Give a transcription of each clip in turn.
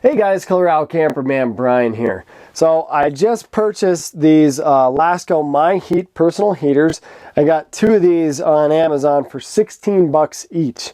Hey guys, Colorado Camperman Brian here. So I just purchased these Lasko My Heat personal heaters. I got two of these on Amazon for 16 bucks each.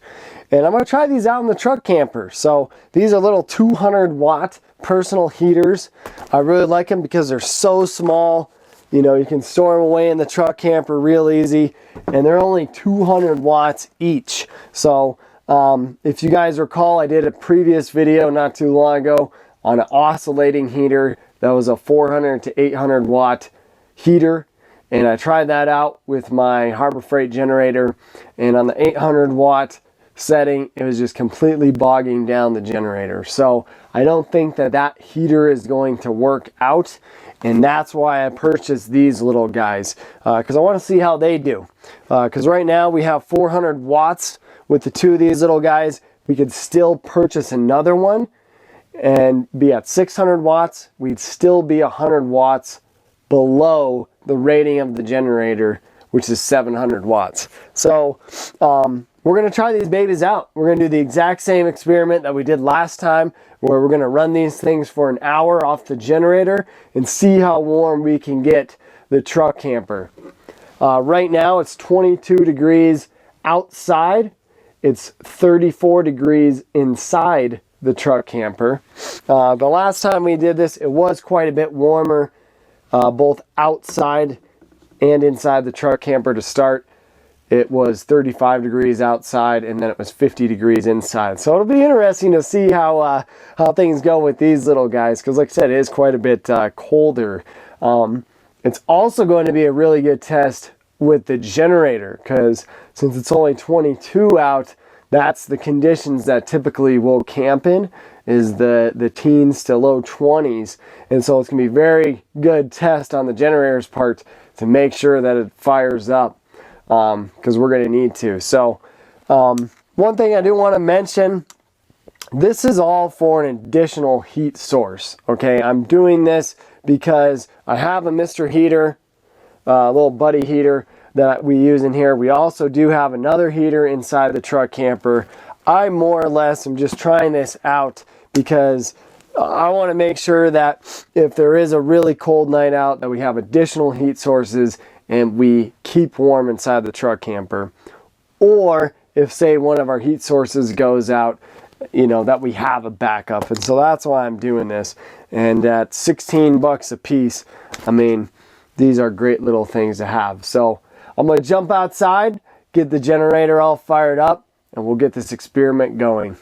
And I'm going to try these out in the truck camper. So these are little 200 watt personal heaters. I really like them because they're so small. You know, you can store them away in the truck camper real easy. And they're only 200 watts each. So if you guys recall, I did a previous video not too long ago on an oscillating heater that was a 400 to 800 watt heater, and I tried that out with my Harbor Freight generator, and on the 800 watt setting it was just completely bogging down the generator. So I don't think that that heater is going to work out, and that's why I purchased these little guys, because I want to see how they do, because right now we have 400 watts with the two of these little guys. We could still purchase another one and be at 600 watts. We'd still be 100 watts below the rating of the generator, which is 700 watts. So we're going to try these babies out. We're going to do the exact same experiment that we did last time, where we're going to run these things for an hour off the generator and see how warm we can get the truck camper. Right now it's 22 degrees outside. It's 34 degrees inside the truck camper. The last time we did this, it was quite a bit warmer, both outside and inside the truck camper to start. It was 35 degrees outside, and then it was 50 degrees inside. So it'll be interesting to see how things go with these little guys, because like I said, it is quite a bit colder. It's also going to be a really good test with the generator, because since it's only 22 out, that's the conditions that typically we'll camp in, is the teens to low 20s. And so it's going to be a very good test on the generator's part to make sure that it fires up, because we're going to need to. So one thing I do want to mention, this is all for an additional heat source. Okay, I'm doing this because I have a Mr. Heater, little buddy heater that we use in here. We also do have another heater inside the truck camper. I more or less am just trying this out because I want to make sure that if there is a really cold night out, that we have additional heat sources and we keep warm inside the truck camper. Or if, say, one of our heat sources goes out, you know, that we have a backup. And so that's why I'm doing this. And at 16 bucks a piece, I mean, these are great little things to have. So I'm going to jump outside, get the generator all fired up, and we'll get this experiment going.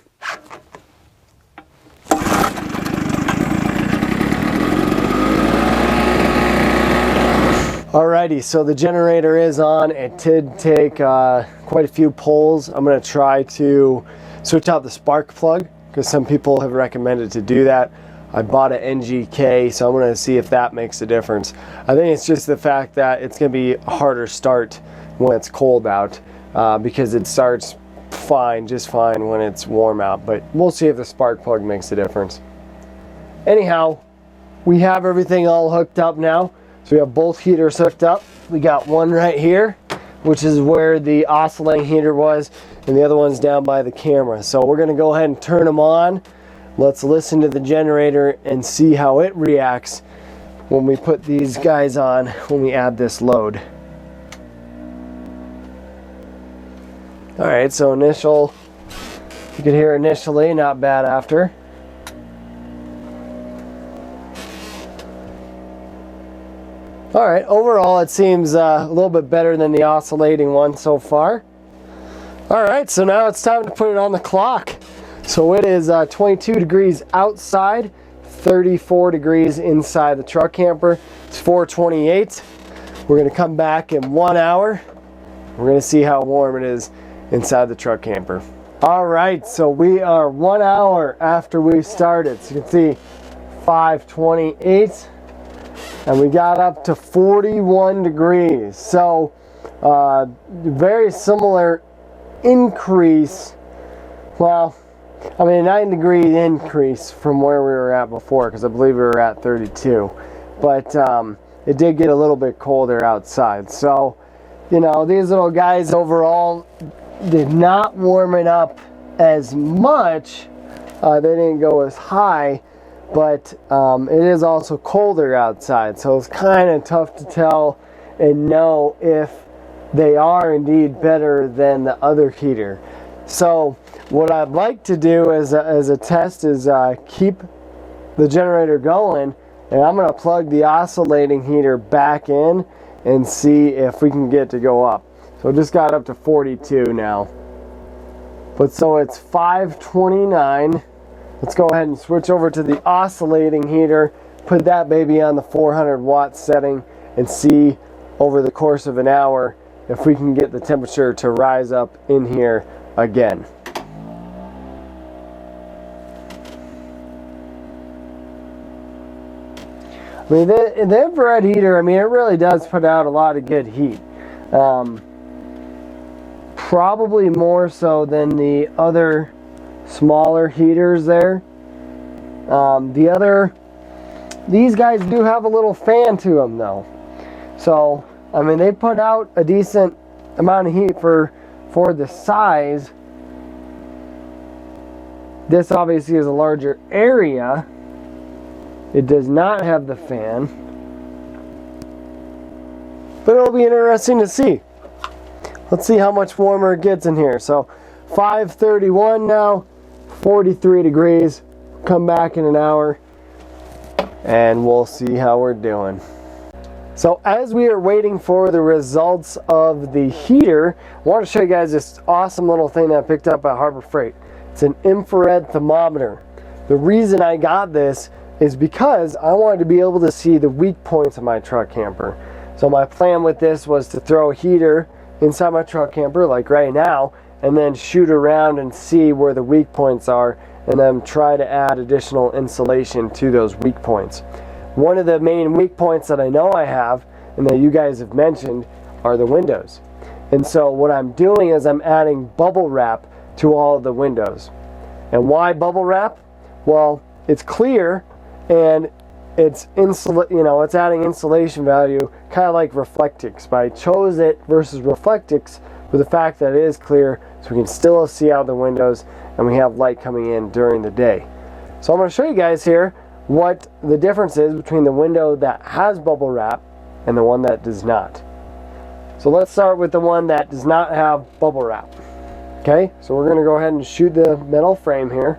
Alrighty, so the generator is on. It did take quite a few pulls. I'm going to try to switch out the spark plug, because some people have recommended to do that. I bought an NGK, so I'm going to see if that makes a difference. I think it's just the fact that it's going to be a harder start when it's cold out, because it starts fine, just fine when it's warm out. But we'll see if the spark plug makes a difference. Anyhow, we have everything all hooked up now. So we have both heaters hooked up. We got one right here, which is where the oscillating heater was, and the other one's down by the camera. So we're going to go ahead and turn them on. Let's listen to the generator and see how it reacts when we put these guys on, when we add this load. Alright, so initial, you can hear initially, not bad after. Alright, overall it seems a little bit better than the oscillating one so far. Alright, so now it's time to put it on the clock. So it is 22 degrees outside, 34 degrees inside the truck camper. It's 4:28. We're going to come back in 1 hour. We're going to see how warm it is inside the truck camper. Alright, so we are 1 hour after we started. So you can see 5:28. And we got up to 41 degrees. So very similar increase. Well, I mean, a 9-degree increase from where we were at before, because I believe we were at 32. But it did get a little bit colder outside. So, you know, these little guys overall did not warm it up as much they didn't go as high, but it is also colder outside, so it's kind of tough to tell and know if they are indeed better than the other heater. So what I'd like to do as a test is keep the generator going, and I'm going to plug the oscillating heater back in and see if we can get it to go up. So it just got up to 42 now. But so it's 529. Let's go ahead and switch over to the oscillating heater, put that baby on the 400 watt setting, and see over the course of an hour if we can get the temperature to rise up in here again. I mean, the infrared heater, I mean, it really does put out a lot of good heat. Probably more so than the other smaller heaters there. These guys do have a little fan to them though. So, I mean, they put out a decent amount of heat for the size. This obviously is a larger area. It does not have the fan, but it'll be interesting to see. Let's see how much warmer it gets in here. So 531 now, 43 degrees. Come back in an hour and we'll see how we're doing. So as we are waiting for the results of the heater, I want to show you guys this awesome little thing that I picked up at Harbor Freight. It's an infrared thermometer. The reason I got this is because I wanted to be able to see the weak points of my truck camper. So my plan with this was to throw a heater inside my truck camper like right now, and then shoot around and see where the weak points are, and then try to add additional insulation to those weak points. One of the main weak points that I know I have, and that you guys have mentioned, are the windows. And so what I'm doing is I'm adding bubble wrap to all of the windows. And why bubble wrap? Well, it's clear, and it's it's adding insulation value, kind of like Reflectix. But I chose it versus Reflectix with the fact that it is clear, so we can still see out the windows and we have light coming in during the day. So I'm going to show you guys here what the difference is between the window that has bubble wrap and the one that does not. So let's start with the one that does not have bubble wrap. Okay, so we're going to go ahead and shoot the metal frame here.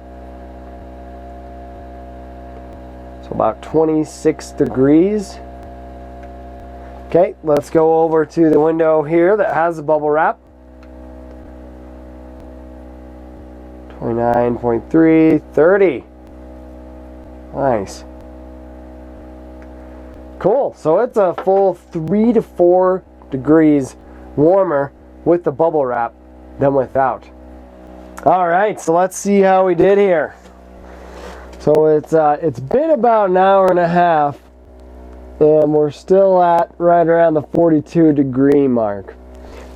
So about 26 degrees. Okay, let's go over to the window here that has the bubble wrap. 29.3, 30. Nice. Cool, so it's a full 3 to 4 degrees warmer with the bubble wrap than without. Alright, so let's see how we did here. So it's been about an hour and a half, and we're still at right around the 42 degree mark.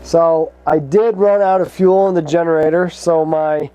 So I did run out of fuel in the generator, so my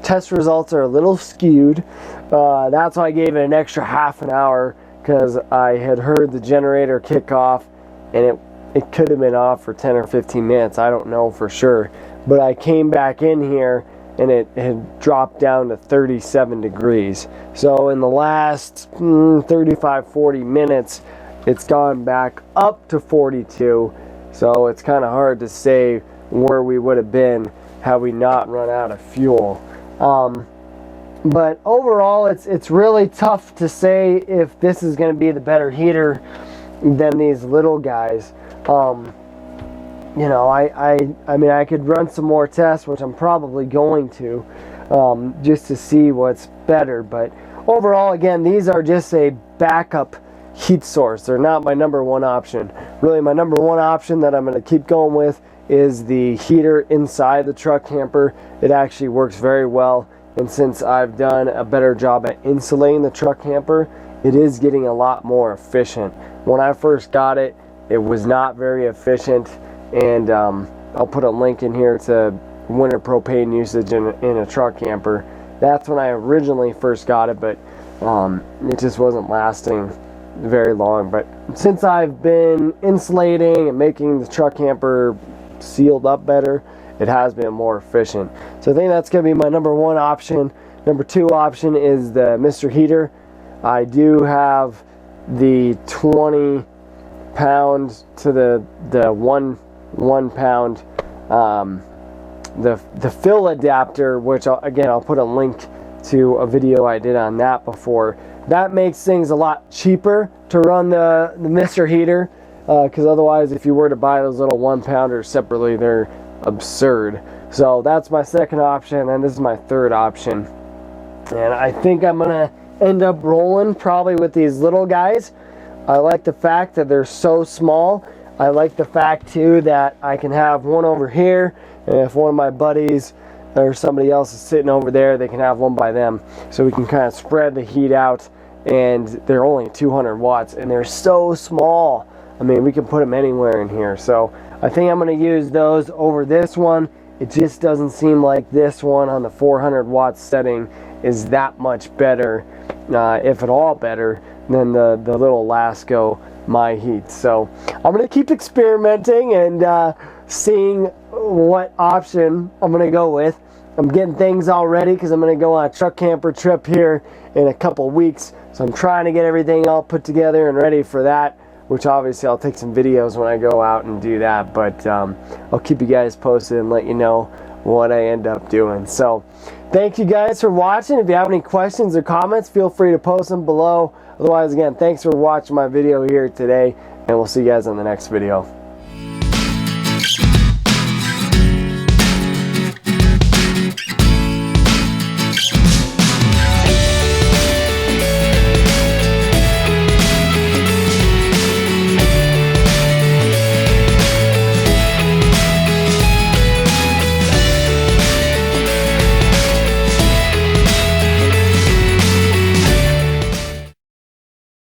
test results are a little skewed. That's why I gave it an extra half an hour, because I had heard the generator kick off, and it could have been off for 10 or 15 minutes. I don't know for sure. But I came back in here and it had dropped down to 37 degrees. So in the last 35-40 minutes, it's gone back up to 42. So it's kind of hard to say where we would have been had we not run out of fuel. But overall, it's really tough to say if this is going to be the better heater than these little guys. You know, I mean, I could run some more tests, which I'm probably going to, just to see what's better. But overall, again, these are just a backup heat source. They're not my number one option. Really, my number one option that I'm going to keep going with is the heater inside the truck camper. It actually works very well. And since I've done a better job at insulating the truck camper, it is getting a lot more efficient. When I first got it, it was not very efficient. And I'll put a link in here to winter propane usage in a truck camper. That's when I originally first got it, but it just wasn't lasting very long. But since I've been insulating and making the truck camper sealed up better, it has been more efficient. So I think that's going to be my number one option Number 2 option is the Mr. Heater. I do have the 20 pound to the 1 pound the fill adapter, which I'll put a link to a video I did on that before. That makes things a lot cheaper to run the Mr. Heater, because otherwise if you were to buy those little 1 pounders separately, they're absurd. So that's my second option, and this is my third option. And I think I'm gonna end up rolling probably with these little guys. I like the fact that they're so small. I like the fact too that I can have one over here, and if one of my buddies or somebody else is sitting over there, they can have one by them. So we can kind of spread the heat out, and they're only 200 watts and they're so small. I mean, we can put them anywhere in here. So I think I'm going to use those over this one. It just doesn't seem like this one on the 400 watt setting is that much better, if at all better, than the little Lasko My Heat. So I'm going to keep experimenting and seeing what option I'm going to go with. I'm getting things all ready because I'm going to go on a truck camper trip here in a couple weeks. So I'm trying to get everything all put together and ready for that, which obviously I'll take some videos when I go out and do that. But I'll keep you guys posted and let you know what I end up doing. So thank you guys for watching. If you have any questions or comments, feel free to post them below. Otherwise, again, thanks for watching my video here today, and we'll see you guys on the next video.